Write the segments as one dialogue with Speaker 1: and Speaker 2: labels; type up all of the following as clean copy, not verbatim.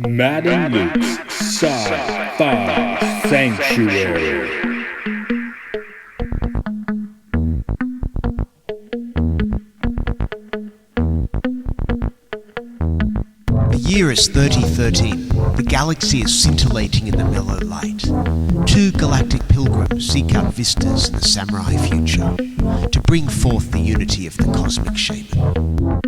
Speaker 1: Matt and Luke's Sci-Fi Sanctuary.
Speaker 2: The year is 3013. The galaxy is scintillating in the mellow light. Two galactic pilgrims seek out vistas in the samurai future to bring forth the unity of the cosmic shaman.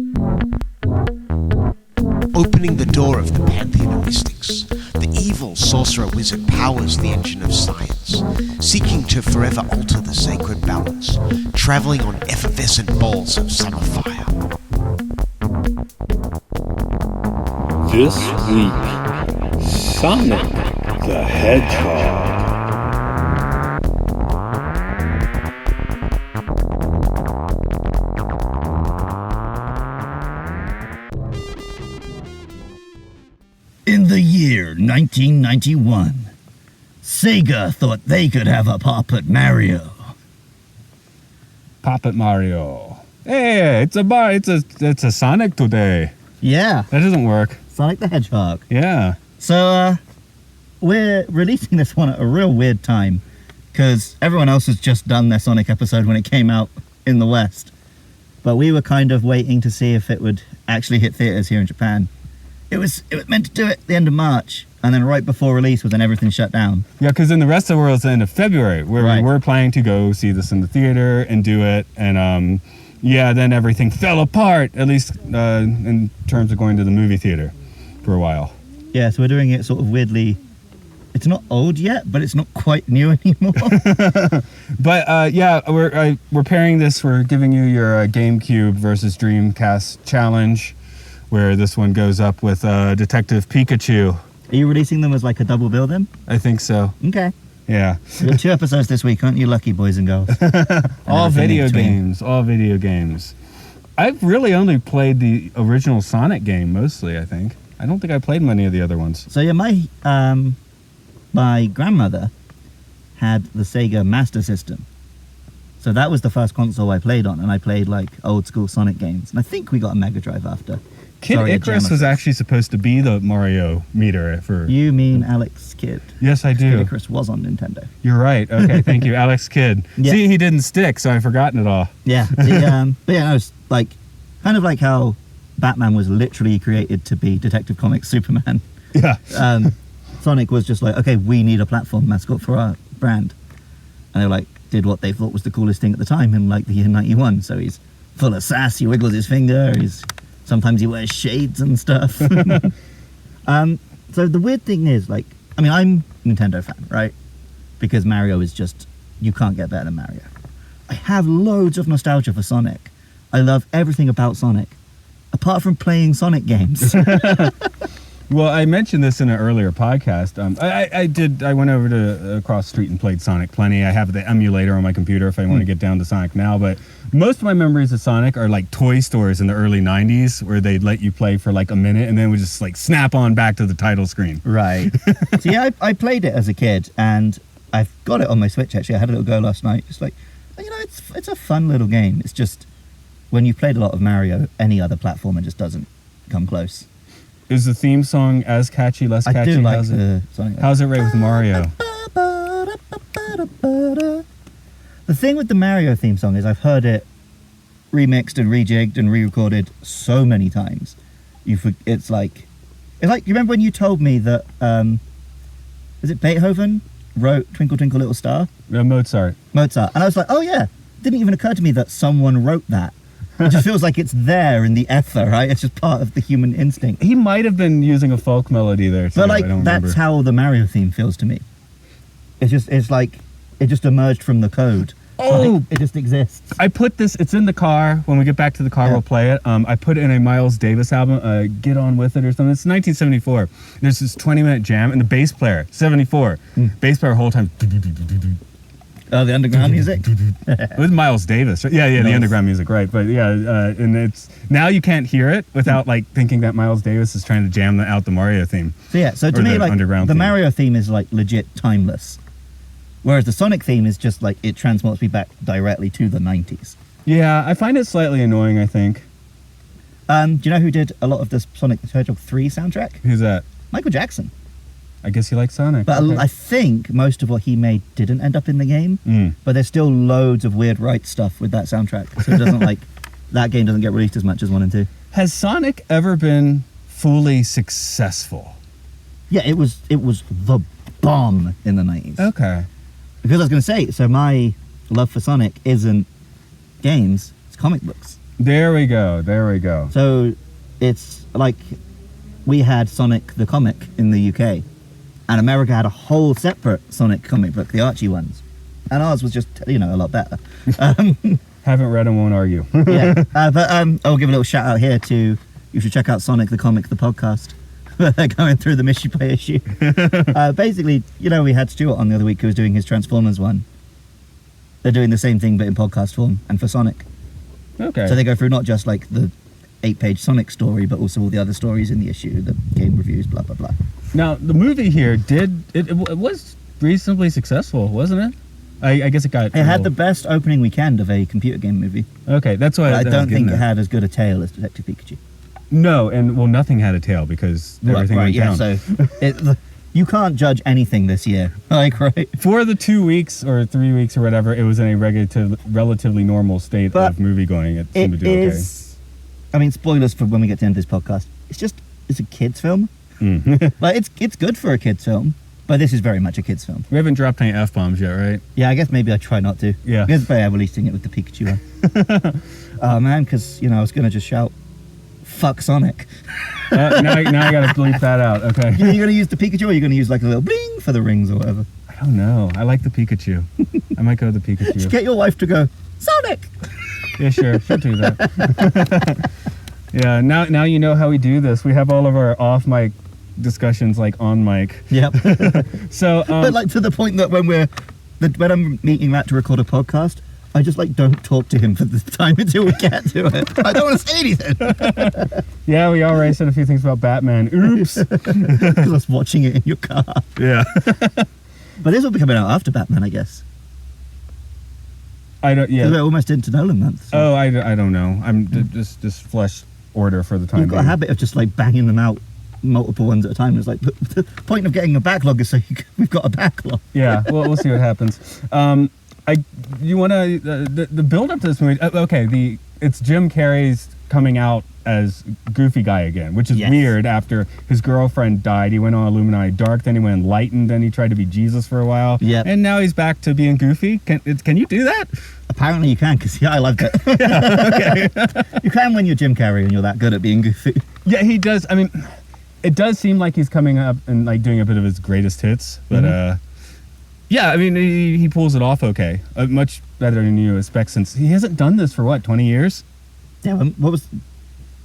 Speaker 2: Opening the door of the pantheon of mystics, the evil sorcerer wizard powers the engine of science, seeking to forever alter the sacred balance, traveling on effervescent balls of summer fire.
Speaker 1: This week, Sonic the Hedgehog.
Speaker 3: In the year 1991, Sega thought they could have a Puppet Mario.
Speaker 4: Puppet Mario. Hey, it's a Sonic today.
Speaker 3: Yeah,
Speaker 4: That doesn't work.
Speaker 3: Sonic the Hedgehog.
Speaker 4: Yeah.
Speaker 3: So, we're releasing this one at a real weird time, because everyone else has just done their Sonic episode when it came out in the West. But we were kind of waiting to see if it would actually hit theaters here in Japan. It was meant to do it at the end of March, and then right before release was when everything shut down.
Speaker 4: Yeah, because in the rest of the world, it's the end of February, where
Speaker 3: Right.
Speaker 4: we were planning to go see this in the theater and do it. And then everything fell apart, at least in terms of going to the movie theater for a while.
Speaker 3: Yeah, so we're doing it sort of weirdly. It's not old yet, but it's not quite new anymore.
Speaker 4: But we're pairing this. We're giving you your GameCube versus Dreamcast challenge, where this one goes up with Detective Pikachu.
Speaker 3: Are you releasing them as like a double bill then?
Speaker 4: I think so.
Speaker 3: Okay.
Speaker 4: Yeah.
Speaker 3: You got 2 episodes this week, aren't you lucky, boys and girls?
Speaker 4: All
Speaker 3: everything in
Speaker 4: video
Speaker 3: between.
Speaker 4: games. All video games. I've really only played the original Sonic game mostly, I think. I don't think I played many of the other ones.
Speaker 3: So yeah, my grandmother had the Sega Master System. So that was the first console I played on, and I played like old school Sonic games. And I think we got a Mega Drive after.
Speaker 4: Kid
Speaker 3: Sorry,
Speaker 4: Icarus was actually supposed to be the Mario meter for...
Speaker 3: You mean Alex Kidd?
Speaker 4: Yes, I
Speaker 3: Kid
Speaker 4: do.
Speaker 3: Icarus was on Nintendo.
Speaker 4: You're right. Okay, thank you. Alex Kidd.
Speaker 3: Yeah.
Speaker 4: See, he didn't stick, so I've forgotten it all.
Speaker 3: Yeah. But yeah, no, it's like kind of like how Batman was literally created to be Detective Comics Superman.
Speaker 4: Yeah.
Speaker 3: Sonic was just like, okay, we need a platform mascot for our brand. And they like did what they thought was the coolest thing at the time in like the year 91. So he's full of sass, he wiggles his finger, sometimes he wears shades and stuff. So the weird thing is, like, I mean, I'm a Nintendo fan, right? Because Mario is just, you can't get better than Mario. I have loads of nostalgia for Sonic. I love everything about Sonic, apart from playing Sonic games.
Speaker 4: Well, I mentioned this in an earlier podcast. I went over to across the street and played Sonic plenty. I have the emulator on my computer if I want to get down to Sonic now. But most of my memories of Sonic are like toy stores in the early 90s where they'd let you play for like a minute and then we just like snap on back to the title screen.
Speaker 3: Right. So yeah, I played it as a kid, and I've got it on my Switch actually. I had a little go last night. It's like, you know, it's a fun little game. It's just when you played a lot of Mario, any other platformer just doesn't come close.
Speaker 4: Is the theme song as catchy, less catchy?
Speaker 3: I do like
Speaker 4: how's
Speaker 3: the Sonic.
Speaker 4: How's it rate with Mario?
Speaker 3: The thing with the Mario theme song is I've heard it remixed and rejigged and re-recorded so many times. It's like you remember when you told me that is it Beethoven wrote Twinkle Twinkle Little Star?
Speaker 4: Mozart.
Speaker 3: Mozart. And I was like, oh yeah, it didn't even occur to me that someone wrote that. It just feels like it's there in the ether, right? It's just part of the human instinct.
Speaker 4: He might have been using a folk melody there too.
Speaker 3: But like
Speaker 4: I don't
Speaker 3: that's
Speaker 4: remember.
Speaker 3: how the Mario theme feels to me. It's like it just emerged from the code.
Speaker 4: Oh!
Speaker 3: Like, it just exists.
Speaker 4: I put this, it's in the car. When we get back to the car,
Speaker 3: Yeah.
Speaker 4: we'll play it. I put it in a Miles Davis album, Get On With It or something. It's 1974. There's this 20-minute jam, and the bass player, 74, bass player whole time.
Speaker 3: Oh, the underground music?
Speaker 4: With Miles Davis. Yeah, the
Speaker 3: Nice.
Speaker 4: underground music, right. But yeah, and it's, now you can't hear it without like thinking that Miles Davis is trying to jam out the Mario theme.
Speaker 3: So yeah, so to
Speaker 4: Or
Speaker 3: me,
Speaker 4: the
Speaker 3: like,
Speaker 4: underground
Speaker 3: the
Speaker 4: theme.
Speaker 3: Mario theme is like legit timeless. Whereas the Sonic theme is just like, it transports me back directly to the 90s.
Speaker 4: Yeah, I find it slightly annoying, I think.
Speaker 3: Do you know who did a lot of the Sonic the Hedgehog 3 soundtrack?
Speaker 4: Who's that?
Speaker 3: Michael Jackson.
Speaker 4: I guess he likes Sonic.
Speaker 3: But
Speaker 4: Okay.
Speaker 3: I think most of what he made didn't end up in the game. But there's still loads of weird right stuff with that soundtrack. So it doesn't that game doesn't get released as much as 1 and 2.
Speaker 4: Has Sonic ever been fully successful?
Speaker 3: Yeah, it was the bomb in the 90s.
Speaker 4: Okay.
Speaker 3: Because I was going to say, so my love for Sonic isn't games, it's comic books.
Speaker 4: There we go.
Speaker 3: So it's like we had Sonic the comic in the UK, and America had a whole separate Sonic comic book, the Archie ones. And ours was just, a lot better.
Speaker 4: Haven't read and won't argue.
Speaker 3: Yeah, but I'll give a little shout out here to, you should check out Sonic the Comic, the podcast. They're going through the issue by issue. Basically, we had Stuart on the other week who was doing his Transformers one. They're doing the same thing but in podcast form and for Sonic.
Speaker 4: Okay.
Speaker 3: So they go through not just like the 8-page Sonic story, but also all the other stories in the issue, the game reviews, blah, blah, blah.
Speaker 4: Now, the movie here it was reasonably successful, wasn't it? I guess it got...
Speaker 3: It had the best opening weekend of a computer game movie.
Speaker 4: Okay, that's why
Speaker 3: I don't think it had as good a tale as Detective Pikachu.
Speaker 4: No, and nothing had a tail because everything went down.
Speaker 3: So you can't judge anything this year, right?
Speaker 4: For the 2 weeks or 3 weeks or whatever, it was in a relatively normal state of movie going. It seemed to do okay.
Speaker 3: I mean, spoilers for when we get to the end of this podcast. It's a kids film. It's good for a kids film, but this is very much a kids film.
Speaker 4: We haven't dropped any F-bombs yet, right?
Speaker 3: Yeah, I guess maybe I try not to.
Speaker 4: Yeah.
Speaker 3: Because I'm releasing it with the Pikachu one. Oh man, because I was gonna just shout, "Fuck Sonic."
Speaker 4: Now I gotta bleep that out. Okay.
Speaker 3: You're gonna use the Pikachu, or you're gonna use like a little bling for the rings or whatever?
Speaker 4: I don't know. I like the Pikachu. I might go with the Pikachu.
Speaker 3: Just get your wife to go, Sonic.
Speaker 4: Yeah, sure. She'll do that. Yeah. Now you know how we do this. We have all of our off mic discussions like on mic.
Speaker 3: Yep.
Speaker 4: So,
Speaker 3: but like to the point that when I'm meeting Matt to record a podcast, I just don't talk to him for the time until we get to it. I don't want to say anything.
Speaker 4: Yeah, we already said a few things about Batman. Oops.
Speaker 3: Because I was watching it in your car.
Speaker 4: Yeah.
Speaker 3: But this will be coming out after Batman, I guess.
Speaker 4: I don't. Yeah.
Speaker 3: We're almost into Nolan month. So.
Speaker 4: Oh, I don't know. I'm just flesh order for the time.
Speaker 3: You've got a habit of just banging them out, multiple ones at a time. It's the point of getting a backlog is so we've got a backlog.
Speaker 4: Yeah. Well, we'll see what happens. You want to the build up to this movie? Okay, it's Jim Carrey's coming out as Goofy guy again, which is weird. After his girlfriend died, he went on Illuminati Dark, then he went Enlightened, then he tried to be Jesus for a while.
Speaker 3: Yeah,
Speaker 4: and now he's back to being Goofy. Can you do that?
Speaker 3: Apparently you can, because I loved it.
Speaker 4: Yeah, okay.
Speaker 3: You can when you're Jim Carrey and you're that good at being Goofy.
Speaker 4: Yeah, he does. I mean, it does seem like he's coming up and doing a bit of his greatest hits, but yeah, I mean, he pulls it off okay. Much better than you expect, since he hasn't done this for, 20 years?
Speaker 3: Yeah,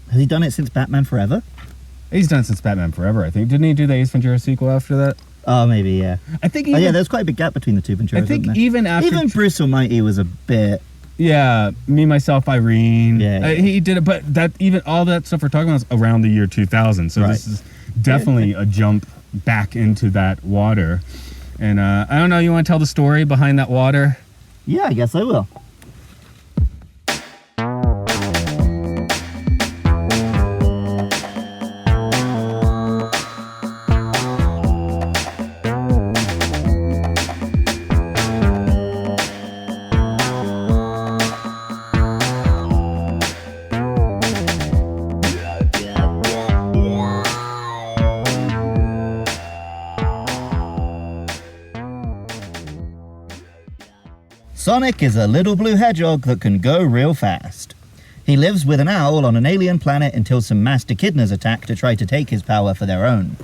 Speaker 3: has he done it since Batman Forever?
Speaker 4: He's done it since Batman Forever, I think. Didn't he do the Ace Ventura sequel after that?
Speaker 3: Oh, maybe, yeah.
Speaker 4: I think
Speaker 3: there's quite a big gap between the two Venturas,
Speaker 4: I think
Speaker 3: isn't there?
Speaker 4: even after...
Speaker 3: Even Bruce Almighty was a bit...
Speaker 4: Yeah, Me, Myself, Irene.
Speaker 3: Yeah.
Speaker 4: He did it, but all that stuff we're talking about is around the year 2000, so this is definitely a jump back into that water. And I don't know, you want to tell the story behind that water?
Speaker 3: Yeah, I guess I will. Sonic is a little blue hedgehog that can go real fast. He lives with an owl on an alien planet until some master echidnas attack to try to take his power for their own.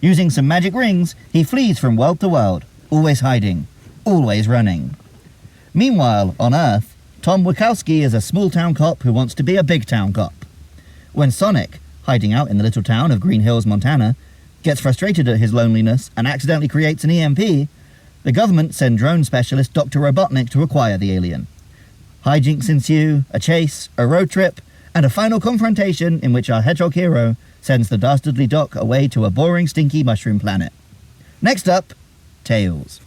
Speaker 3: Using some magic rings, he flees from world to world, always hiding, always running. Meanwhile, on Earth, Tom Wachowski is a small-town cop who wants to be a big-town cop. When Sonic, hiding out in the little town of Green Hills, Montana, gets frustrated at his loneliness and accidentally creates an EMP, the government send drone specialist Dr. Robotnik to acquire the alien. Hijinks ensue, a chase, a road trip, and a final confrontation in which our hedgehog hero sends the dastardly Doc away to a boring, stinky mushroom planet. Next up, Tails.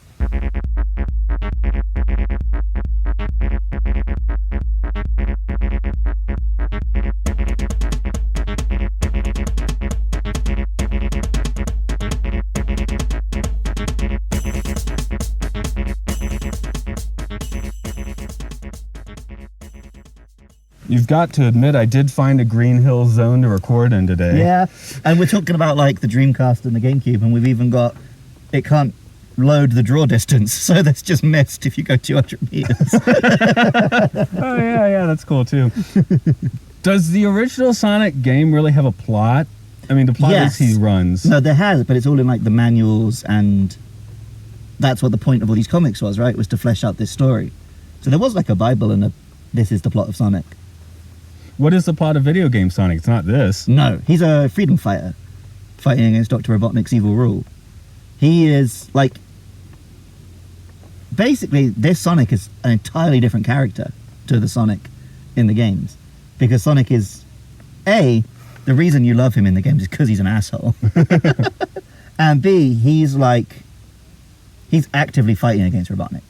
Speaker 4: You've got to admit, I did find a Green Hill Zone to record in today.
Speaker 3: Yeah, and we're talking about like the Dreamcast and the GameCube, and we've even got it can't load the draw distance, so that's just missed if you go 200 meters.
Speaker 4: Oh yeah, that's cool too. Does the original Sonic game really have a plot? I mean, the plot
Speaker 3: Yes.
Speaker 4: is he runs.
Speaker 3: No, there has, but it's all in like the manuals, and that's what the point of all these comics was, right? Was to flesh out this story. So there was like a Bible and this is the plot of Sonic.
Speaker 4: What is the plot of video game Sonic? It's not this.
Speaker 3: No, he's a freedom fighter fighting against Dr. Robotnik's evil rule. He is like, basically this Sonic is an entirely different character to the Sonic in the games, because Sonic is the reason you love him in the games is because he's an asshole. And B, he's actively fighting against Robotnik.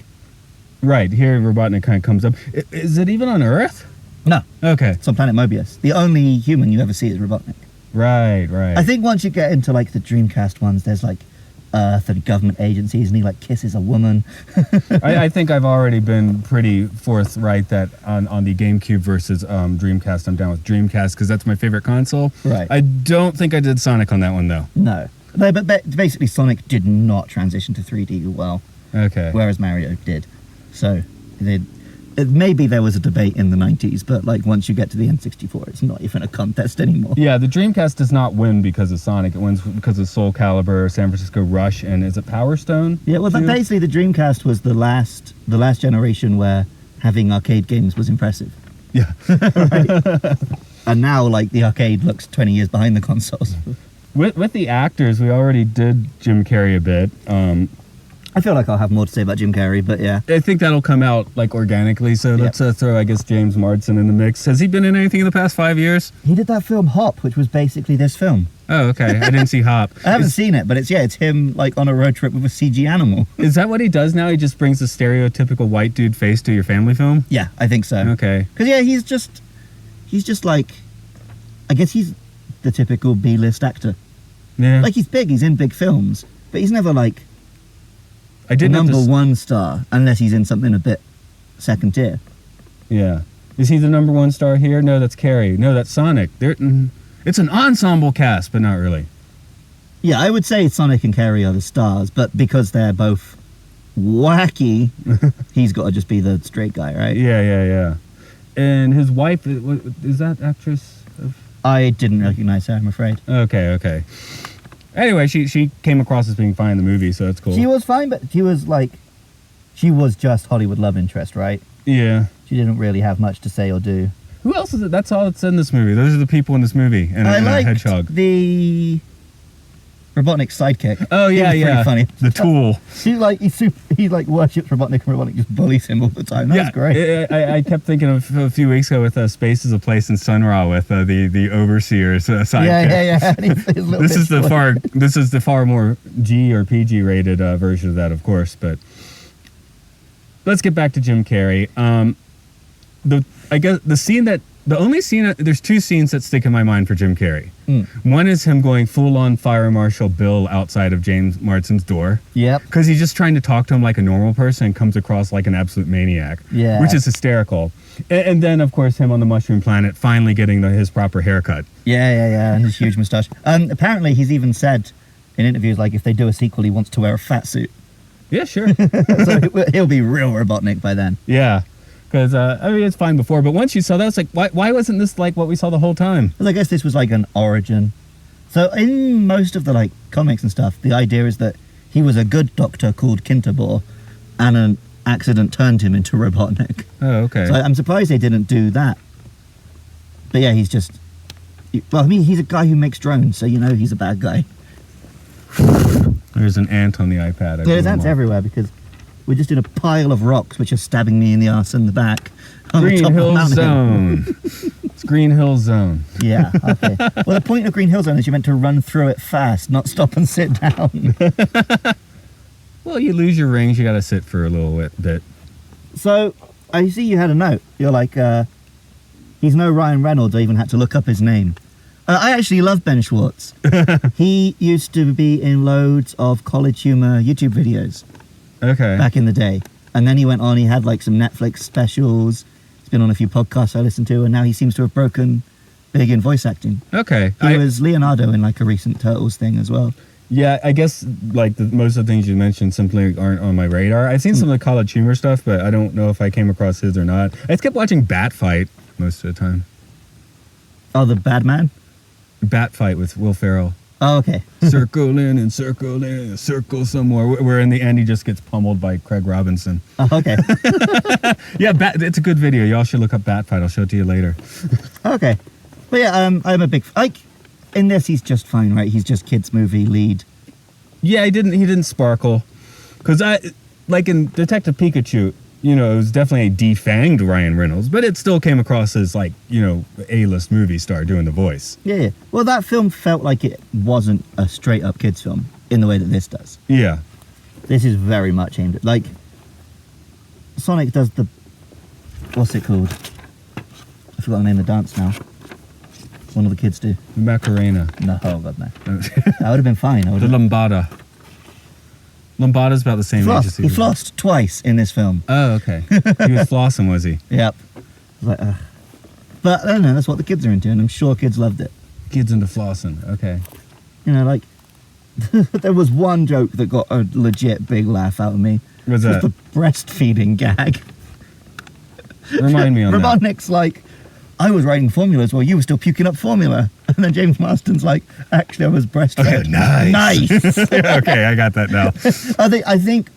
Speaker 4: Right, here Robotnik kind of comes up. Is it even on Earth?
Speaker 3: No,
Speaker 4: Okay.
Speaker 3: it's on Planet Mobius. The only human you ever see is Robotnik.
Speaker 4: Right.
Speaker 3: I think once you get into like the Dreamcast ones, there's like Earth and government agencies, and he like kisses a woman.
Speaker 4: I think I've already been pretty forthright that on the GameCube versus Dreamcast, I'm down with Dreamcast because that's my favorite console.
Speaker 3: Right.
Speaker 4: I don't think I did Sonic on that one though.
Speaker 3: No, but basically Sonic did not transition to 3D well,
Speaker 4: Okay.
Speaker 3: whereas Mario did. So maybe there was a debate in the 90s, but like once you get to the N64, it's not even a contest anymore.
Speaker 4: Yeah, the Dreamcast does not win because of Sonic. It wins because of Soul Calibur, San Francisco Rush, and is it Power Stone?
Speaker 3: Yeah, well,
Speaker 4: too?
Speaker 3: basically the Dreamcast was the last generation where having arcade games was impressive.
Speaker 4: Yeah.
Speaker 3: Right? And now, like, the arcade looks 20 years behind the consoles.
Speaker 4: With the actors, we already did Jim Carrey a bit.
Speaker 3: I feel like I'll have more to say about Jim Carrey, but yeah.
Speaker 4: I think that'll come out like organically. So let's throw, I guess, James Marsden in the mix. Has he been in anything in the past 5 years?
Speaker 3: He did that film Hop, which was basically this film.
Speaker 4: Oh, okay. I didn't see Hop.
Speaker 3: I haven't seen it, but it's him like on a road trip with a CG animal.
Speaker 4: Is that what he does now? He just brings the stereotypical white dude face to your family film?
Speaker 3: Yeah, I think so.
Speaker 4: Okay.
Speaker 3: Because he's just like, I guess he's the typical B-list actor.
Speaker 4: Yeah.
Speaker 3: Like he's big, he's in big films, but he's never like
Speaker 4: I did
Speaker 3: number
Speaker 4: notice-
Speaker 3: one star unless he's in something a bit second tier.
Speaker 4: Yeah. Is he the number one star here? No, that's Carey. No, that's Sonic. It's an ensemble cast, but not really.
Speaker 3: Yeah, I would say Sonic and Carey are the stars, but because they're both wacky, he's got to just be the straight guy, right?
Speaker 4: Yeah. And his wife, is that actress?
Speaker 3: I didn't recognize her, I'm afraid.
Speaker 4: Okay. Anyway, she came across as being fine in the movie, so that's cool.
Speaker 3: She was fine, but she was just Hollywood love interest, right?
Speaker 4: Yeah.
Speaker 3: She didn't really have much to say or do.
Speaker 4: Who else is it? That's all that's in this movie. Those are the people in this movie. And
Speaker 3: I
Speaker 4: a
Speaker 3: liked
Speaker 4: Hedgehog.
Speaker 3: the Robotnik sidekick.
Speaker 4: Oh, yeah,
Speaker 3: He was pretty funny.
Speaker 4: The tool.
Speaker 3: He worships Robotnik, and Robotnik just bullies him all the time. That was great.
Speaker 4: I kept thinking of a few weeks ago with Space is a Place in Sun Ra with the overseer's sidekick.
Speaker 3: Yeah. And he's a little
Speaker 4: This
Speaker 3: bit
Speaker 4: is the far more G or PG rated version of that, of course. But let's get back to Jim Carrey. There's two scenes that stick in my mind for Jim Carrey. One is him going full on Fire Marshal Bill outside of James Marsden's door.
Speaker 3: Yep.
Speaker 4: Because he's just trying to talk to him like a normal person and comes across like an absolute maniac.
Speaker 3: Yeah.
Speaker 4: Which is hysterical. And then, of course, him on the Mushroom Planet finally getting his proper haircut.
Speaker 3: Yeah, and his huge moustache. Apparently, he's even said in interviews, like, if they do a sequel, he wants to wear a fat suit.
Speaker 4: Yeah, sure.
Speaker 3: So he'll be real Robotnik by then.
Speaker 4: Yeah. Because, it's fine before, but once you saw that, it's like, why wasn't this like what we saw the whole time?
Speaker 3: Because I guess this was like an origin. So in most of the like comics and stuff, the idea is that he was a good doctor called Kinterbor, and an accident turned him into Robotnik.
Speaker 4: Oh, okay.
Speaker 3: So I'm surprised they didn't do that. But yeah, he's a guy who makes drones, so he's a bad guy.
Speaker 4: There's an ant on the iPad.
Speaker 3: There's ants everywhere because we're just in a pile of rocks which are stabbing me in the arse and the back.
Speaker 4: Green Hill Zone. It's Green Hill Zone.
Speaker 3: Yeah, okay. Well, the point of Green Hill Zone is you're meant to run through it fast, not stop and sit down.
Speaker 4: Well, you lose your rings, you gotta sit for a little bit.
Speaker 3: So, I see you had a note. You're like, he's no Ryan Reynolds. I even had to look up his name. I actually love Ben Schwartz. He used to be in loads of College Humor YouTube videos
Speaker 4: Okay.
Speaker 3: back in the day. And then he went on, he had like some Netflix specials. He's been on a few podcasts I listened to, and now he seems to have broken big in voice acting.
Speaker 4: Okay.
Speaker 3: He was Leonardo in like a recent Turtles thing as well.
Speaker 4: Yeah, I guess like most of the things you mentioned simply aren't on my radar. I've seen some of the College Humor stuff, but I don't know if I came across his or not. I just kept watching Bat Fight most of the time.
Speaker 3: Oh, the Bad Man?
Speaker 4: Bat Fight with Will Ferrell.
Speaker 3: Oh, okay.
Speaker 4: Circle in and circle somewhere. Where in the end he just gets pummeled by Craig Robinson.
Speaker 3: Oh, okay.
Speaker 4: Yeah, it's a good video. Y'all should look up Bat Fight. I'll show it to you later.
Speaker 3: Okay. But yeah, I'm a big... Like, in this, he's just fine, right? He's just kids' movie lead.
Speaker 4: Yeah, he didn't sparkle. Because like in Detective Pikachu, you know, it was definitely a defanged Ryan Reynolds, but it still came across as like, you know, A-list movie star doing the voice.
Speaker 3: Yeah. Well, that film felt like it wasn't a straight-up kids' film in the way that this does.
Speaker 4: Yeah.
Speaker 3: This is very much aimed at... Like, Sonic does the... What's it called? I forgot the name of the dance now. One of the kids do.
Speaker 4: The Macarena.
Speaker 3: No, oh god, no. That would have been fine.
Speaker 4: The Lambada. Lambada's about the same age as
Speaker 3: He flossed twice in this film.
Speaker 4: Oh, okay. He was flossing, was he?
Speaker 3: Yep. Like, but I don't know, that's what the kids are into, and I'm sure kids loved it.
Speaker 4: Kids into flossing, okay.
Speaker 3: You know, like, there was one joke that got a legit big laugh out of me.
Speaker 4: What's that?
Speaker 3: The breastfeeding gag.
Speaker 4: Remind me on that.
Speaker 3: Robotnik's like, I was writing formulas while you were still puking up formula. And then James Marsden's like, actually, I was breastfed.
Speaker 4: Okay, nice.
Speaker 3: Nice.
Speaker 4: Okay, I got that now.
Speaker 3: I think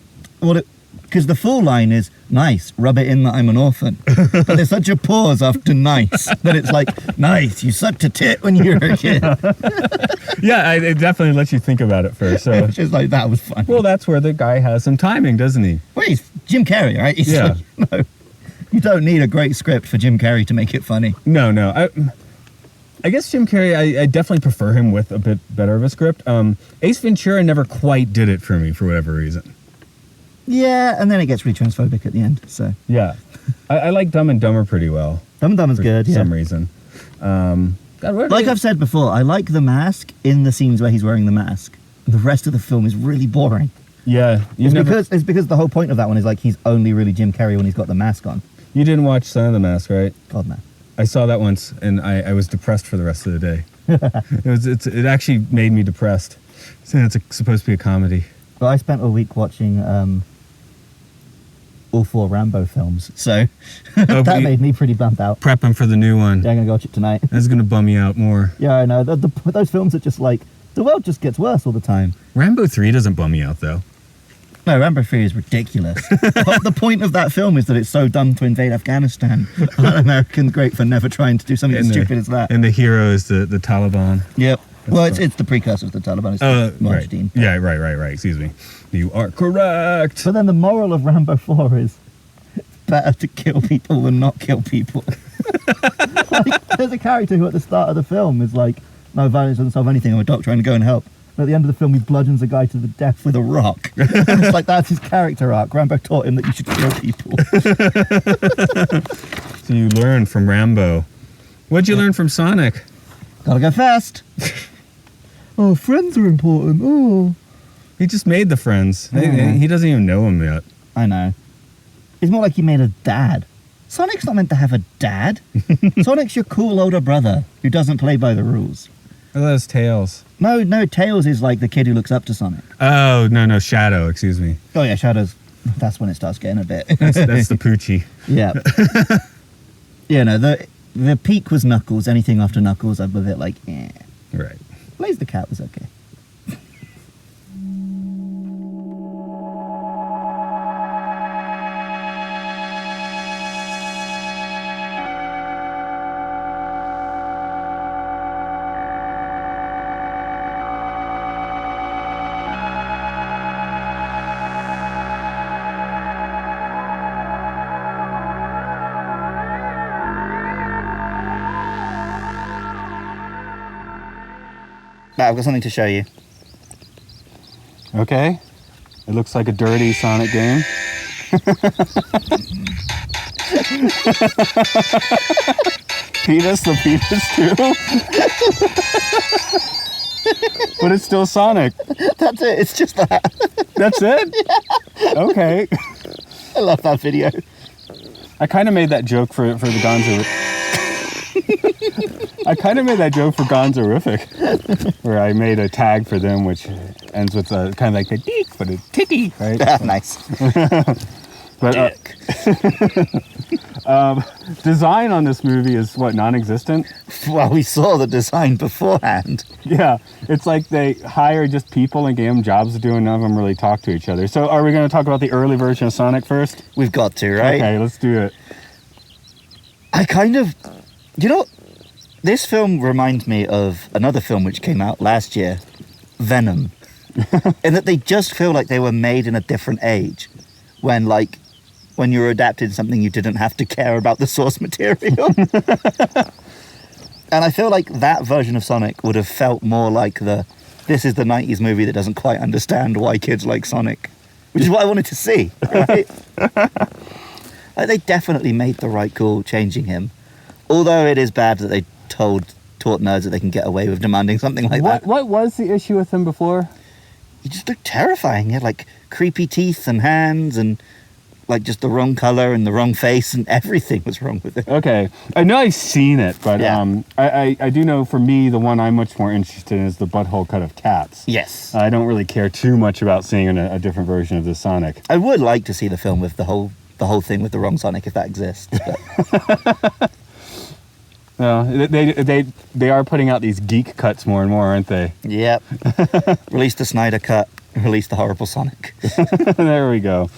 Speaker 3: because the full line is nice, rub it in that I'm an orphan. But there's such a pause after nice that it's like, nice, you sucked a tit when you were a kid.
Speaker 4: Yeah, it definitely lets you think about it first. So
Speaker 3: It's just like, that was fun.
Speaker 4: well, that's where the guy has some timing, doesn't he?
Speaker 3: Well, he's Jim Carrey, right? He's
Speaker 4: Yeah.
Speaker 3: like, no, you don't need a great script for Jim Carrey to make it funny.
Speaker 4: No. I guess Jim Carrey, I definitely prefer him with a bit better of a script. Ace Ventura never quite did it for me for whatever reason.
Speaker 3: Yeah, and then it gets really transphobic at the end, so.
Speaker 4: Yeah. I like Dumb and Dumber pretty well.
Speaker 3: Dumb and Dumber's
Speaker 4: for
Speaker 3: good, yeah.
Speaker 4: some reason.
Speaker 3: Like I've said before, I like the mask in the scenes where he's wearing the mask. The rest of the film is really boring.
Speaker 4: Yeah.
Speaker 3: It's because the whole point of that one is like he's only really Jim Carrey when he's got the mask on.
Speaker 4: You didn't watch Son of the Mask, right?
Speaker 3: God, no.
Speaker 4: I saw that once, and I was depressed for the rest of the day. It actually made me depressed. So it's supposed to be a comedy.
Speaker 3: But I spent a week watching all 4 Rambo films, so that made me pretty bummed out.
Speaker 4: Prepping for the new one.
Speaker 3: Yeah, I'm gonna go watch it tonight.
Speaker 4: That's gonna bum you out more.
Speaker 3: Yeah, I know. Those films are just like, the world just gets worse all the time.
Speaker 4: Rambo 3 doesn't bum me out, though.
Speaker 3: No, Rambo 3 is ridiculous. But the point of that film is that it's so done to invade Afghanistan. Aren't Americans great for never trying to do something as stupid as that?
Speaker 4: And the hero is the Taliban.
Speaker 3: Yep. Well, it's the precursor of the Taliban. It's the Mujahideen.
Speaker 4: Right. Yeah, right. Excuse me. You are correct.
Speaker 3: But then the moral of Rambo 4 is it's better to kill people than not kill people. Like, there's a character who at the start of the film is like, no, violence doesn't solve anything. I'm a doctor trying to go and help. And at the end of the film, he bludgeons a guy to the death with a rock. And it's like, that's his character arc. Rambo taught him that you should kill people.
Speaker 4: So you learn from Rambo. What'd you learn from Sonic?
Speaker 3: Gotta go fast. Oh, friends are important. Oh.
Speaker 4: He just made the friends. He doesn't even know them yet.
Speaker 3: I know. It's more like he made a dad. Sonic's not meant to have a dad. Sonic's your cool older brother who doesn't play by the rules.
Speaker 4: I thought it was Tails.
Speaker 3: No, Tails is like the kid who looks up to Sonic.
Speaker 4: Oh, no, Shadow, excuse me.
Speaker 3: Oh yeah, Shadow's, that's when it starts getting a bit.
Speaker 4: That's the Poochie.
Speaker 3: Yeah. Yeah, no, the peak was Knuckles. Anything after Knuckles, I'm a bit like, eh.
Speaker 4: Right.
Speaker 3: Blaze the Cat was okay. Now, I've got something to show you.
Speaker 4: Okay. It looks like a dirty Sonic game. The penis too. But it's still Sonic.
Speaker 3: That's it, it's just that.
Speaker 4: That's it? Yeah. Okay.
Speaker 3: I love that video.
Speaker 4: I kind of made that joke for the Gonzo. I kind of made that joke for Gonzorific, where I made a tag for them, which ends with a kind of like a deek, but a titty, right?
Speaker 3: Nice.
Speaker 4: But design on this movie is what, non-existent?
Speaker 3: Well, we saw the design beforehand.
Speaker 4: Yeah, it's like they hire just people and gave them jobs to do, and none of them really talk to each other. So are we going to talk about the early version of Sonic first?
Speaker 3: We've got to, right?
Speaker 4: Okay, let's do it.
Speaker 3: I kind of... You know, this film reminds me of another film which came out last year, Venom. In that they just feel like they were made in a different age. When you were adapting something, you didn't have to care about the source material. And I feel like that version of Sonic would have felt more like this is the 90s movie that doesn't quite understand why kids like Sonic. Which is what I wanted to see, right? Like, they definitely made the right call changing him. Although it is bad that they taught nerds that they can get away with demanding something like that.
Speaker 4: What was the issue with him before?
Speaker 3: He just looked terrifying. He had like creepy teeth and hands and like just the wrong color and the wrong face, and everything was wrong with it.
Speaker 4: Okay, I know I've seen it, but
Speaker 3: Yeah.
Speaker 4: I do know for me the one I'm much more interested in is the butthole cut of Cats.
Speaker 3: Yes.
Speaker 4: I don't really care too much about seeing a different version of this Sonic.
Speaker 3: I would like to see the film with the whole thing with the wrong Sonic if that exists. But
Speaker 4: Well, they are putting out these geek cuts more and more, aren't they?
Speaker 3: yep. Release the Snyder cut. Release the horrible Sonic.
Speaker 4: There we go.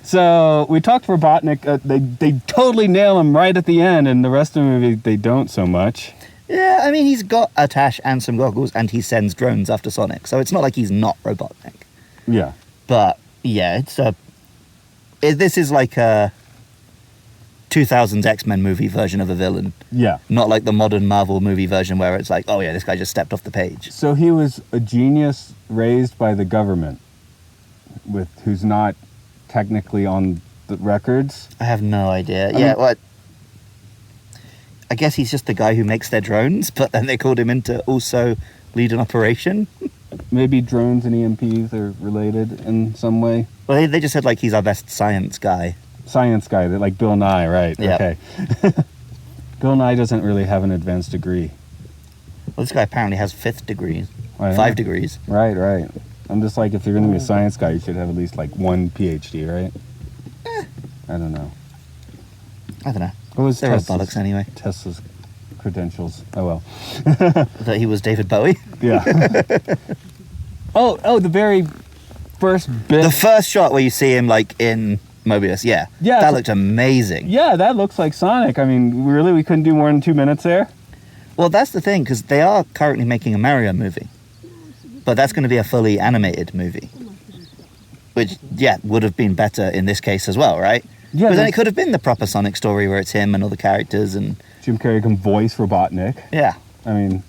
Speaker 4: So we talked Robotnik. They totally nail him right at the end, and the rest of the movie they don't so much.
Speaker 3: Yeah, I mean, he's got a tash and some goggles, and he sends drones after Sonic, so it's not like he's not Robotnik.
Speaker 4: Yeah.
Speaker 3: But yeah, this is like a 2000s X-Men movie version of a villain,
Speaker 4: Yeah.
Speaker 3: not like the modern Marvel movie version where it's like, oh yeah, this guy just stepped off the page.
Speaker 4: So he was a genius raised by the government, who's not technically on the records.
Speaker 3: I have no idea.
Speaker 4: I mean-
Speaker 3: What? I guess he's just the guy who makes their drones, but then they called him in to also lead an operation.
Speaker 4: Maybe drones and EMPs are related in some way.
Speaker 3: Well, they just said like he's our best science guy.
Speaker 4: Science guy, like Bill Nye, right?
Speaker 3: Yeah.
Speaker 4: Okay. Bill Nye doesn't really have an advanced degree.
Speaker 3: Well, this guy apparently has 5th degrees.
Speaker 4: I know.
Speaker 3: 5 degrees.
Speaker 4: Right. I'm just like, if you're going to be a science guy, you should have at least like 1 PhD, right? I don't know.
Speaker 3: I don't know.
Speaker 4: What was
Speaker 3: They're all bollocks anyway.
Speaker 4: Tesla's credentials? Oh, well.
Speaker 3: That he was David Bowie.
Speaker 4: Yeah. oh, the very first bit.
Speaker 3: The first shot where you see him like in Mobius, yeah.
Speaker 4: Yeah,
Speaker 3: That
Speaker 4: it's-
Speaker 3: looked amazing.
Speaker 4: Yeah, that looks like Sonic. I mean, really, we couldn't do more than 2 minutes there?
Speaker 3: Well, that's the thing, because they are currently making a Mario movie. But that's going to be a fully animated movie. Which, yeah, would have been better in this case as well, right?
Speaker 4: Yeah,
Speaker 3: But then it
Speaker 4: there's-
Speaker 3: could have been the proper Sonic story where it's him and all the characters and...
Speaker 4: Jim Carrey can voice Robotnik.
Speaker 3: Yeah.
Speaker 4: I mean,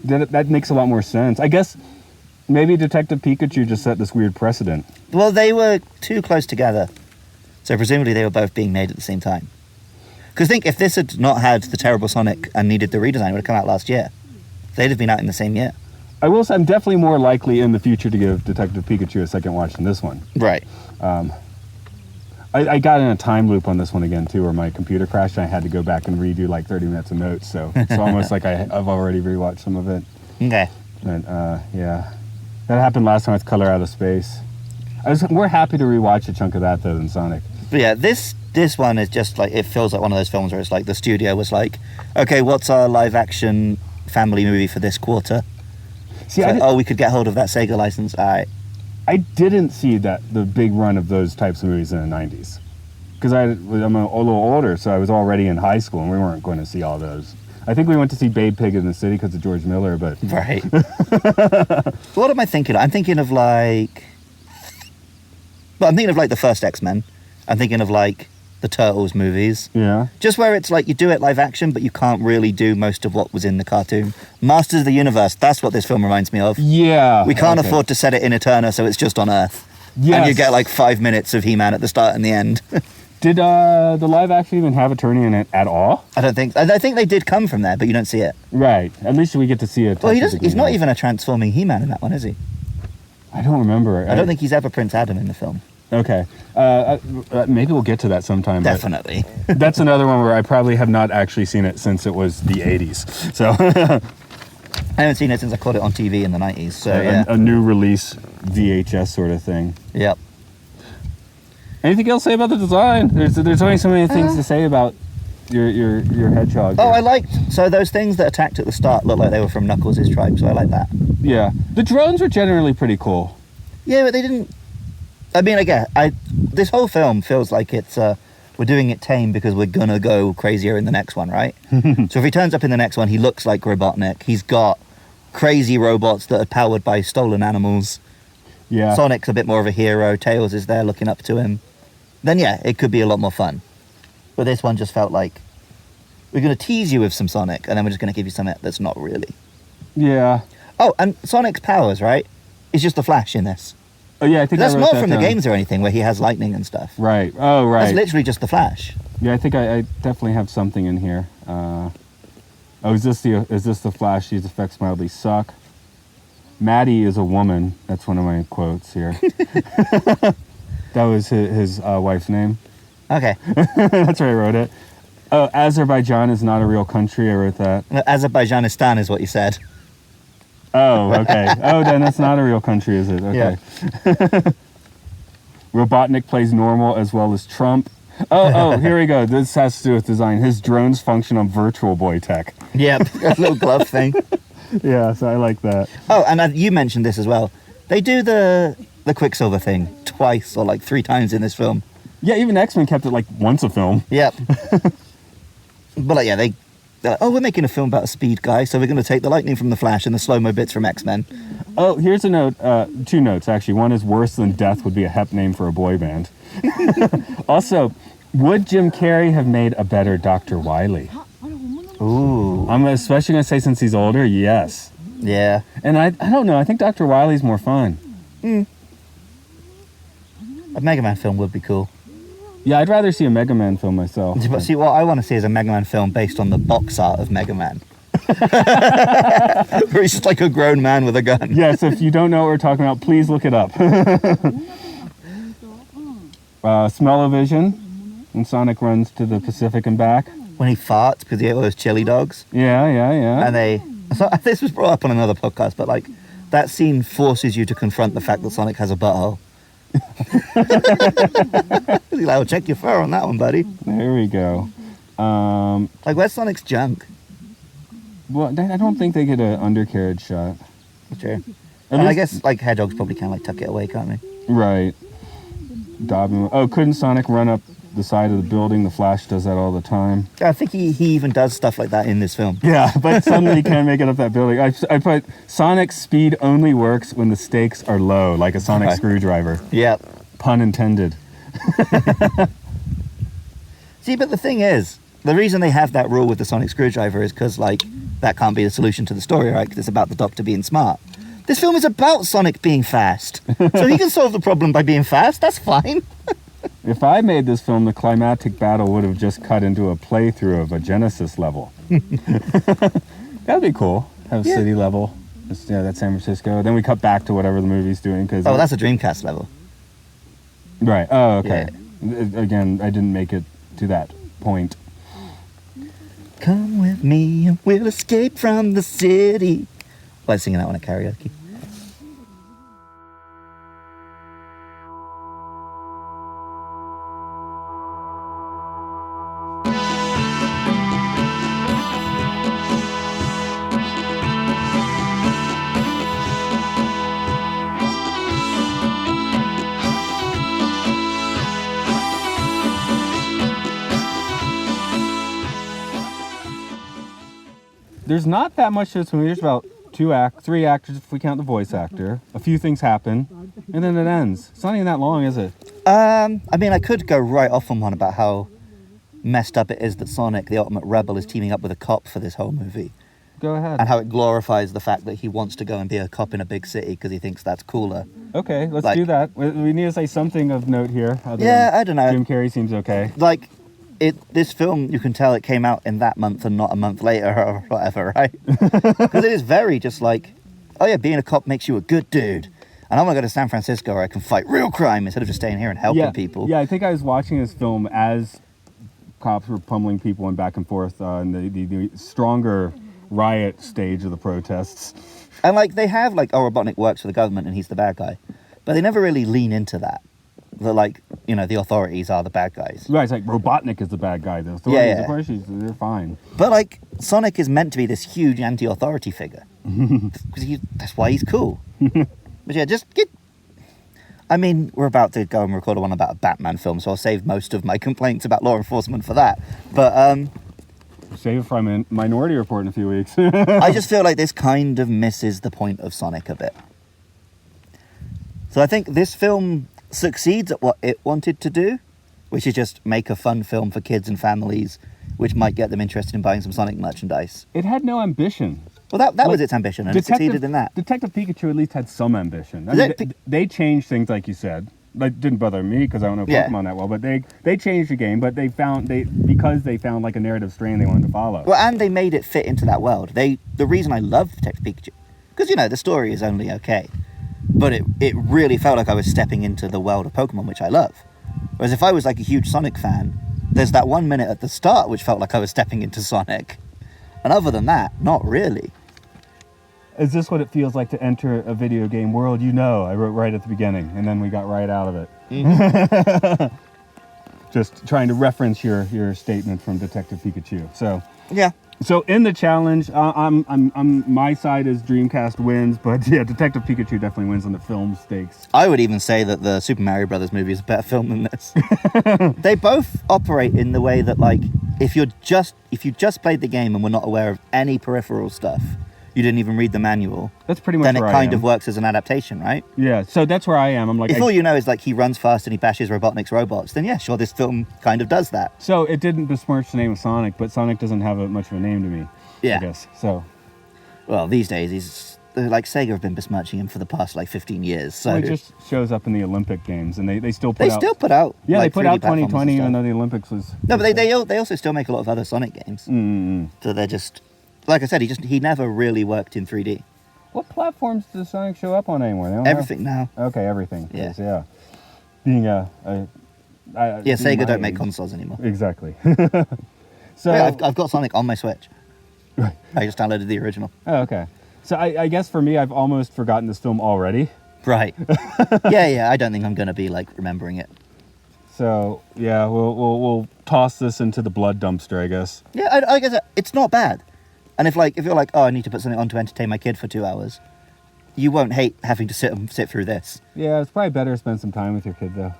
Speaker 4: that makes a lot more sense. I guess maybe Detective Pikachu just set this weird precedent.
Speaker 3: Well, they were too close together. So presumably they were both being made at the same time. Because think, if this had not had the terrible Sonic and needed the redesign, it would have come out last year. They'd have been out in the same year.
Speaker 4: I will say I'm definitely more likely in the future to give Detective Pikachu a second watch than this one.
Speaker 3: Right.
Speaker 4: I got in a time loop on this one again, too, where my computer crashed and I had to go back and redo like 30 minutes of notes. So it's almost like I've already rewatched some of it.
Speaker 3: Okay.
Speaker 4: But, yeah. That happened last time with Color Out of Space. I was more happy to rewatch a chunk of that, though, than Sonic.
Speaker 3: But yeah, this one is just like, it feels like one of those films where it's like the studio was like, okay, what's our live action family movie for this quarter?
Speaker 4: See,
Speaker 3: So, we could get hold of that Sega license. All right.
Speaker 4: I didn't see the big run of those types of movies in the 90s. Because I'm a little older, so I was already in high school, and we weren't going to see all those. I think we went to see Babe Pig in the City because of George Miller, but...
Speaker 3: Right. What am I thinking of? I'm thinking of like... Well, I'm thinking of like the first X-Men. I'm thinking of like the Turtles movies.
Speaker 4: Yeah.
Speaker 3: Just where it's like you do it live action, but you can't really do most of what was in the cartoon. Masters of the Universe, that's what this film reminds me of.
Speaker 4: Yeah.
Speaker 3: We can't
Speaker 4: okay.
Speaker 3: afford to set it in Eterna, so it's just on Earth.
Speaker 4: Yes.
Speaker 3: And you get like 5 minutes of He-Man at the start and the end.
Speaker 4: Did the live action even have Attorney in it at all?
Speaker 3: I think they did come from there, but you don't see it.
Speaker 4: Right. At least we get to see it.
Speaker 3: Well, he's not even a transforming He-Man in that one, is he?
Speaker 4: I don't remember.
Speaker 3: I don't think he's ever Prince Adam in the film.
Speaker 4: Okay. Maybe we'll get to that sometime. but
Speaker 3: Definitely.
Speaker 4: That's another one where I probably have not actually seen it since it was the 80s. So
Speaker 3: I haven't seen it since I caught it on TV in the 90s. So yeah.
Speaker 4: a new release VHS sort of thing.
Speaker 3: Yep.
Speaker 4: Anything else to say about the design? There's only so many things to say about your hedgehog.
Speaker 3: Oh,
Speaker 4: here.
Speaker 3: I liked. So those things that attacked at the start looked like they were from Knuckles' tribe. So I like that.
Speaker 4: Yeah. The drones were generally pretty cool.
Speaker 3: Yeah, but they didn't. I mean, again, this whole film feels like it's we're doing it tame because we're gonna go crazier in the next one, right? So if he turns up in the next one, he looks like Robotnik. He's got crazy robots that are powered by stolen animals.
Speaker 4: Yeah.
Speaker 3: Sonic's a bit more of a hero. Tails is there looking up to him. Then yeah, it could be a lot more fun. But this one just felt like we're gonna tease you with some Sonic, and then we're just gonna give you something that's not really.
Speaker 4: Yeah.
Speaker 3: Oh, and Sonic's powers, right? Is just the Flash in this.
Speaker 4: Oh yeah, I think
Speaker 3: That's
Speaker 4: I wrote
Speaker 3: not
Speaker 4: that
Speaker 3: from
Speaker 4: down.
Speaker 3: the games or anything where he has lightning and stuff.
Speaker 4: Right. Oh right.
Speaker 3: That's literally just the Flash.
Speaker 4: Yeah, I think I definitely have something in here. Is this the Flash? These effects mildly suck. Maddie is a woman. That's one of my quotes here. That was his wife's name.
Speaker 3: Okay.
Speaker 4: That's where I wrote it. Oh, Azerbaijan is not a real country. I wrote that.
Speaker 3: No, Azerbaijanistan is what you said.
Speaker 4: Oh, okay. Oh, then that's not a real country, is it? Okay.
Speaker 3: Yeah.
Speaker 4: Robotnik plays normal as well as Trump. Oh, here we go. This has to do with design. His drones function on Virtual Boy tech.
Speaker 3: Yep, a little glove thing.
Speaker 4: Yeah, so I like that.
Speaker 3: Oh, and you mentioned this as well. They do the Quicksilver thing twice or like 3 times in this film.
Speaker 4: Yeah, even X-Men kept it like once a film.
Speaker 3: Yep. But like, yeah, they're like, oh, we're making a film about a speed guy, so we're going to take the lightning from the Flash and the slow-mo bits from X-Men.
Speaker 4: Oh, here's a note. 2 notes, actually. One is worse than death would be a hep name for a boy band. Also, would Jim Carrey have made a better Dr. Wily?
Speaker 3: Ooh.
Speaker 4: I'm especially going to say since he's older, yes.
Speaker 3: Yeah.
Speaker 4: And I don't know. I think Dr. Wily's more fun.
Speaker 3: A Mega Man film would be cool.
Speaker 4: Yeah, I'd rather see a Mega Man film myself.
Speaker 3: But see, what I want to see is a Mega Man film based on the box art of Mega Man. Where he's just like a grown man with a gun.
Speaker 4: Yes, if you don't know what we're talking about, please look it up. Smell-O-Vision, when Sonic runs to the Pacific and back.
Speaker 3: When he farts because he ate all those chili dogs.
Speaker 4: Yeah.
Speaker 3: And this was brought up on another podcast, but like, that scene forces you to confront the fact that Sonic has a butthole. He's like, oh, check your fur on that one, buddy.
Speaker 4: There we go.
Speaker 3: Like, where's Sonic's junk?
Speaker 4: Well, I don't think they get an undercarriage shot.
Speaker 3: True. And I guess, like, Hedgehogs probably can, like, tuck it away, can't they?
Speaker 4: Right. Dobbin. Oh, couldn't Sonic run up the side of the building? The Flash does that all the time.
Speaker 3: Yeah, I think he even does stuff like that in this film.
Speaker 4: Yeah, but suddenly he can't make it up that building. I put Sonic's speed only works when the stakes are low, like a sonic screwdriver.
Speaker 3: Yep.
Speaker 4: Pun intended.
Speaker 3: See, but the thing is, the reason they have that rule with the sonic screwdriver is because, like, that can't be the solution to the story, right? Because it's about the Doctor being smart. This film is about Sonic being fast. So he can solve the problem by being fast. That's fine.
Speaker 4: If I made this film, the climactic battle would have just cut into a playthrough of a Genesis level. That'd be cool. Have a city level. Just, yeah, that's San Francisco. Then we cut back to whatever the movie's doing. Cause
Speaker 3: Oh, that's a Dreamcast level.
Speaker 4: Right. Oh, okay. Again, I didn't make it to that point.
Speaker 3: Come with me and we'll escape from the city. I was singing that one at karaoke.
Speaker 4: There's not that much to this movie. There's about 3 actors if we count the voice actor. A few things happen, and then it ends. It's not even that long, is it?
Speaker 3: I mean, I could go right off on one about how messed up it is that Sonic, the ultimate rebel, is teaming up with a cop for this whole movie.
Speaker 4: Go ahead.
Speaker 3: And how it glorifies the fact that he wants to go and be a cop in a big city because he thinks that's cooler.
Speaker 4: Okay, let's
Speaker 3: Like-
Speaker 4: do that. We need to say something of note here. other
Speaker 3: Yeah,
Speaker 4: than
Speaker 3: I don't know.
Speaker 4: Jim Carrey seems okay.
Speaker 3: Like, this film, you can tell it came out in that month and not a month later or whatever, right? Because it is very just like, oh yeah, being a cop makes you a good dude. And I want to go to San Francisco where I can fight real crime instead of just staying here and helping people.
Speaker 4: Yeah, I think I was watching this film as cops were pummeling people and back and forth in the stronger riot stage of the protests.
Speaker 3: And like they have like, oh, Robotnik works for the government and he's the bad guy, but they never really lean into that. That like, you know, the authorities are the bad guys.
Speaker 4: Right, it's like Robotnik is the bad guy. The authorities, of course, they're fine.
Speaker 3: But like Sonic is meant to be this huge anti-authority figure because that's why he's cool. But yeah, just get. I mean, we're about to go and record one about a Batman film, so I'll save most of my complaints about law enforcement for that. But
Speaker 4: save it from a Minority Report in a few weeks.
Speaker 3: I just feel like this kind of misses the point of Sonic a bit. So I think this film succeeds at what it wanted to do, which is just make a fun film for kids and families, which might get them interested in buying some Sonic merchandise.
Speaker 4: It had no ambition.
Speaker 3: Well, that was its ambition, and it succeeded in that.
Speaker 4: Detective Pikachu at least had some ambition. I mean, they changed things, like you said. That didn't bother me because I don't know Pokemon that well, but they changed the game, but because they found like a narrative strain they wanted to follow.
Speaker 3: Well, and they made it fit into that world. The reason I love Detective Pikachu, because, you know, the story is only okay, but it really felt like I was stepping into the world of Pokemon, which I love. Whereas if I was like a huge Sonic fan, there's that 1 minute at the start which felt like I was stepping into Sonic. And other than that, not really.
Speaker 4: Is this what it feels like to enter a video game world? You know, I wrote right at the beginning, and then we got right out of it.
Speaker 3: Mm-hmm.
Speaker 4: Just trying to reference your statement from Detective Pikachu. So
Speaker 3: yeah.
Speaker 4: So in the challenge, I'm my side is Dreamcast wins, but yeah, Detective Pikachu definitely wins on the film stakes.
Speaker 3: I would even say that the Super Mario Brothers movie is a better film than this. They both operate in the way that, like, if you just played the game and were not aware of any peripheral stuff, you didn't even read the manual.
Speaker 4: That's pretty much
Speaker 3: then it
Speaker 4: where
Speaker 3: kind of works as an adaptation, right?
Speaker 4: Yeah, so that's where I am. I'm like,
Speaker 3: if all you know is like he runs fast and he bashes Robotnik's robots, then yeah, sure, this film kind of does that.
Speaker 4: So it didn't besmirch the name of Sonic, but Sonic doesn't have much of a name to me.
Speaker 3: Yeah.
Speaker 4: I guess. So.
Speaker 3: Well, these days like Sega have been besmirching him for the past like 15 years. So
Speaker 4: well, it just shows up in the Olympic Games, and they still put out.
Speaker 3: They still put out.
Speaker 4: Yeah,
Speaker 3: like,
Speaker 4: they put out 2020, even though the Olympics was.
Speaker 3: No, but they also still make a lot of other Sonic games.
Speaker 4: Mm-hmm.
Speaker 3: So they're just. Like I said, he never really worked in 3D.
Speaker 4: What platforms does Sonic show up on anymore? They don't
Speaker 3: everything now.
Speaker 4: Okay, everything.
Speaker 3: Yeah.
Speaker 4: Yeah. Being
Speaker 3: Sega don't make consoles anymore.
Speaker 4: Exactly. So
Speaker 3: yeah, I've got Sonic on my Switch. I just downloaded the original.
Speaker 4: Oh, okay. So I guess for me, I've almost forgotten this film already.
Speaker 3: Right. yeah. I don't think I'm going to be like remembering it.
Speaker 4: So yeah, we'll toss this into the blood dumpster, I guess.
Speaker 3: Yeah, I guess it's not bad. And if you're like, oh, I need to put something on to entertain my kid for 2 hours, you won't hate having to sit through this.
Speaker 4: Yeah, it's probably better to spend some time with your kid, though.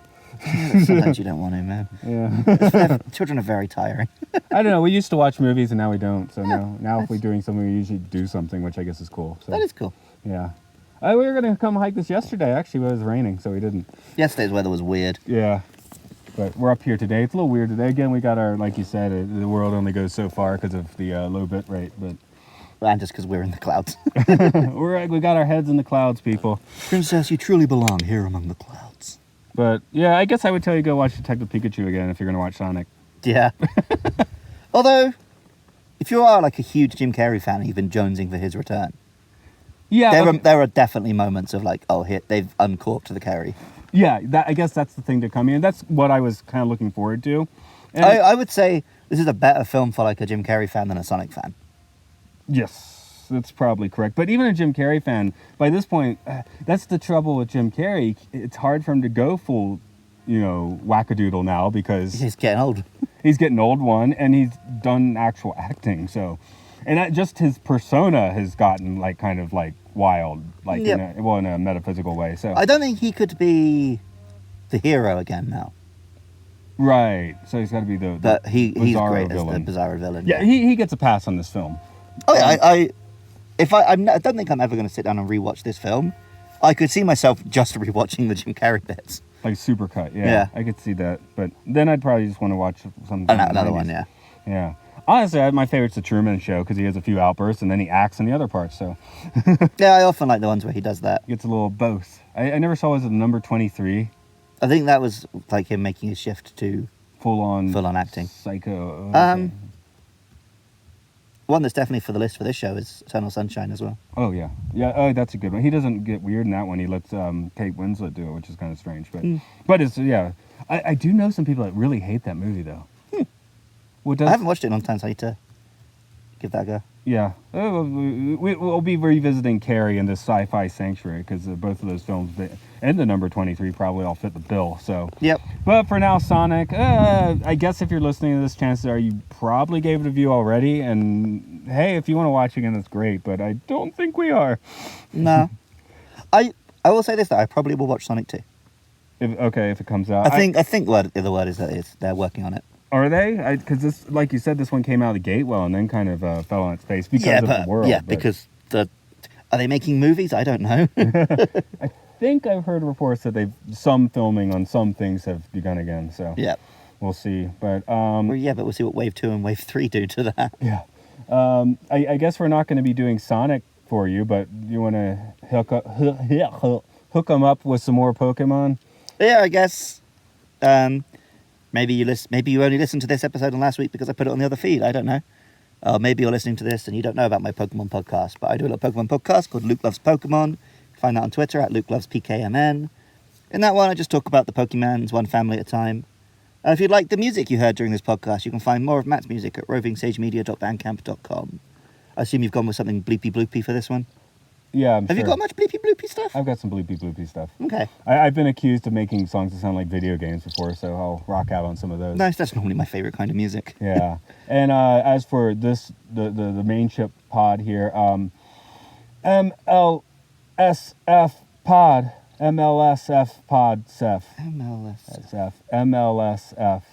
Speaker 3: Sometimes you don't want to, man.
Speaker 4: Yeah.
Speaker 3: Children are very tiring.
Speaker 4: I don't know. We used to watch movies, and now we don't. So now if we're doing something, we usually do something, which I guess is cool. So,
Speaker 3: that is cool.
Speaker 4: Yeah. We were going to come hike this yesterday, actually, but it was raining, so we didn't.
Speaker 3: Yesterday's weather was weird.
Speaker 4: Yeah. But we're up here today. It's a little weird today. Again, we got our, like you said, the world only goes so far because of the low bit rate. But
Speaker 3: and just because we're in the clouds.
Speaker 4: We got our heads in the clouds, people.
Speaker 3: Princess, you truly belong here among the clouds.
Speaker 4: But yeah, I guess I would tell you go watch Detective Pikachu again if you're going to watch Sonic.
Speaker 3: Yeah. Although, if you are like a huge Jim Carrey fan, you've been jonesing for his return.
Speaker 4: Yeah.
Speaker 3: There are definitely moments of like, oh, here they've uncorked the Carrey.
Speaker 4: Yeah, I guess that's the thing to come in. That's what I was kind of looking forward to. And
Speaker 3: I would say this is a better film for like a Jim Carrey fan than a Sonic fan.
Speaker 4: Yes, that's probably correct. But even a Jim Carrey fan, by this point, that's the trouble with Jim Carrey. It's hard for him to go full, wackadoodle now because
Speaker 3: he's getting old.
Speaker 4: He's getting old, one, and he's done actual acting. So, and just his persona has gotten like kind of like wild, like
Speaker 3: yep.
Speaker 4: in a metaphysical way. So
Speaker 3: I don't think he could be the hero again now.
Speaker 4: Right. So he's got to be the
Speaker 3: he's great
Speaker 4: villain.
Speaker 3: As the Bizarro villain.
Speaker 4: Yeah, he gets a pass on this film.
Speaker 3: Oh yeah, I don't think I'm ever going to sit down and rewatch this film. I could see myself just rewatching the Jim Carrey bits.
Speaker 4: Like Supercut, yeah. I could see that. But then I'd probably just want to watch something.
Speaker 3: Another one, yeah.
Speaker 4: Yeah. Honestly, my favorite's the Truman Show because he has a few outbursts and then he acts in the other parts. So.
Speaker 3: Yeah, I often like the ones where he does that.
Speaker 4: Gets a little of both. I never saw his number 23.
Speaker 3: I think that was like him making a shift to
Speaker 4: full on
Speaker 3: acting.
Speaker 4: Psycho.
Speaker 3: Well, one that's definitely for the list for this show is Eternal Sunshine as well.
Speaker 4: Oh yeah, yeah. Oh, that's a good one. He doesn't get weird in that one. He lets Kate Winslet do it, which is kind of strange. But it's I do know some people that really hate that movie though.
Speaker 3: I haven't watched it in a long time, so I need to give that a go.
Speaker 4: Yeah, we'll be revisiting Carey and this Sci-Fi Sanctuary because both of those films and the number 23 probably all fit the bill. So
Speaker 3: Yep.
Speaker 4: But for now, Sonic, I guess if you're listening to this, chances are you probably gave it a view already. And hey, if you want to watch again, that's great. But I don't think we are.
Speaker 3: No. I will say this, though. I probably will watch Sonic 2.
Speaker 4: If it comes out.
Speaker 3: I think the word is that they're working on it.
Speaker 4: Are they? Because this, like you said, this one came out of the gate well and then kind of fell on its face because of the world.
Speaker 3: Yeah, because are they making movies? I don't know.
Speaker 4: I think I've heard reports that some filming on some things have begun again. So
Speaker 3: yeah,
Speaker 4: we'll see. But
Speaker 3: but we'll see what Wave 2 and Wave 3 do to that.
Speaker 4: Yeah. I guess we're not going to be doing Sonic for you, but you want to hook them up with some more Pokemon?
Speaker 3: Yeah, I guess. Maybe you only listened to this episode on last week because I put it on the other feed. I don't know. Maybe you're listening to this and you don't know about my Pokemon podcast, but I do a little Pokemon podcast called Luke Loves Pokemon. Find that on Twitter at Luke Loves PKMN. In that one, I just talk about the Pokemons one family at a time. If you'd like the music you heard during this podcast, you can find more of Matt's music at rovingsagemedia.bandcamp.com. I assume you've gone with something bleepy bloopy for this one?
Speaker 4: Yeah,
Speaker 3: Have you got much bleepy bloopy stuff?
Speaker 4: I've got some bleepy bloopy stuff.
Speaker 3: Okay.
Speaker 4: I've been accused of making songs that sound like video games before, so I'll rock out on some of those.
Speaker 3: Nice, that's normally my favorite kind of music.
Speaker 4: Yeah. And as for this, the main chip pod here, MLSF pod, MLSF pod, Seth.
Speaker 3: MLSFS.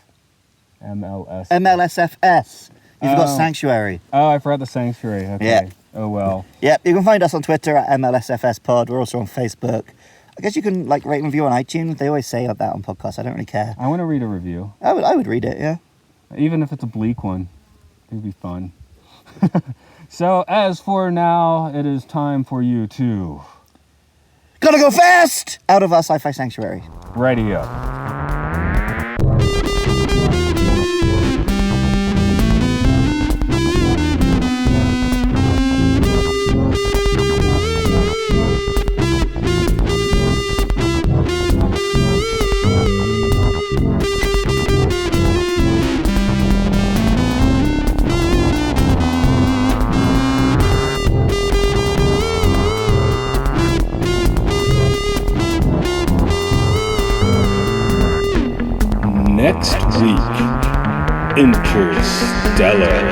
Speaker 3: You forgot Sanctuary.
Speaker 4: Oh, I forgot the Sanctuary. Okay.
Speaker 3: Yeah.
Speaker 4: Oh, well.
Speaker 3: Yep, you can find us on Twitter at MLSFS pod. We're also on Facebook. I guess you can rate and review on iTunes. They always say that on podcasts. I don't really care.
Speaker 4: I want to read a review.
Speaker 3: I would read it, yeah.
Speaker 4: Even if it's a bleak one. It'd be fun. So, as for now, it is time for you to...
Speaker 3: Gotta go fast! Out of our Sci-Fi Sanctuary.
Speaker 4: Ready up.
Speaker 1: Next week, Interstellar.